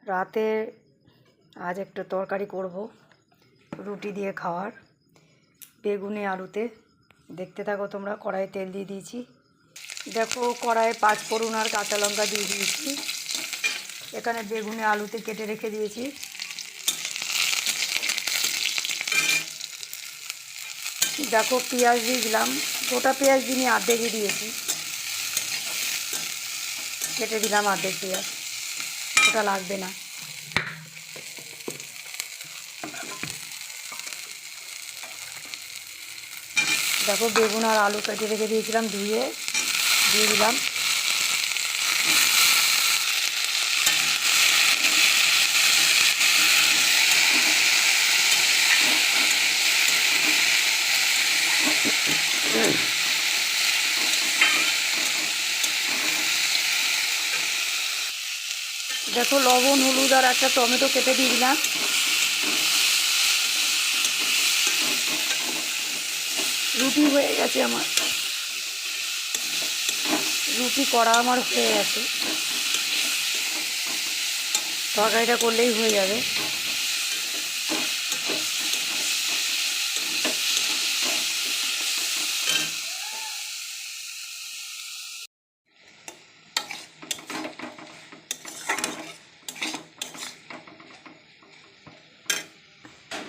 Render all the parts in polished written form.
রাতে আজ একটু তরকারি করব রুটি দিয়ে খাওয়ার, বেগুনে আলুতে। দেখতে থাকো তোমরা। কড়াইয়ে তেল দিয়ে দিয়েছি, দেখো কড়াইয়ে 5 ফোড়ন আর কাঁচা লঙ্কা দিয়ে দিয়েছি। এখানে বেগুনে আলুতে কেটে রেখে দিয়েছি। দেখো পেঁয়াজ দিয়ে দিলাম, গোটা পেঁয়াজ দিয়ে অর্ধেকই দিয়েছি, কেটে দিলাম অর্ধেক পেঁয়াজ, ওটা লাগবে না। দেখো বেগুন আর আলু কেটে রেখে দিয়েছিলাম, ধুয়ে দিয়ে দিলাম। দেখো লবণ, হলুদ আর একটা টমেটো কেটে দিয়ে দিলাম। রুটি হয়ে গেছে আমার, রুটি করা আমার হয়ে গেছে। তরকারিটা করলেই হয়ে যাবে।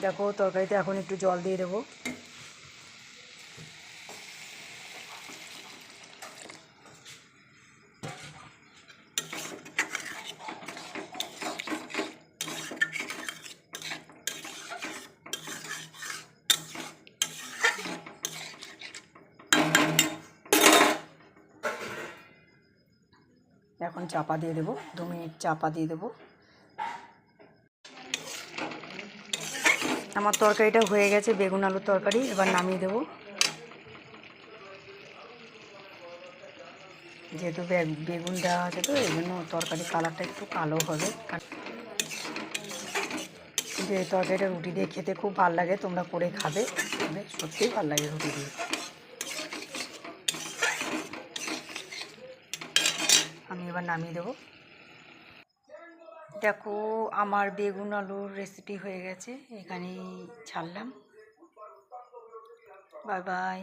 দেখো তরকারিতে এখন একটু জল দিয়ে দেবো। এখন চাপা দিয়ে দেবো, 2 মিনিট চাপা দিয়ে দেবো। আমার তরকারিটা হয়ে গেছে, বেগুন আলুর তরকারি। এবার নামিয়ে দেবো। যেহেতু বেগুন দেওয়া আছে তো এই জন্য তরকারির কালারটা একটু কালো হবে। কিন্তু এই তরকারিটা রুটি দিয়ে খেতে খুব ভালো লাগে, তোমরা করে খাবে, সত্যিই ভালো লাগে রুটি দিয়ে। আমি এবার নামিয়ে দেবো। দেখো আমার বেগুন আলুর রেসিপি হয়ে গেছে, এখানেই ছাড়লাম। Bye bye.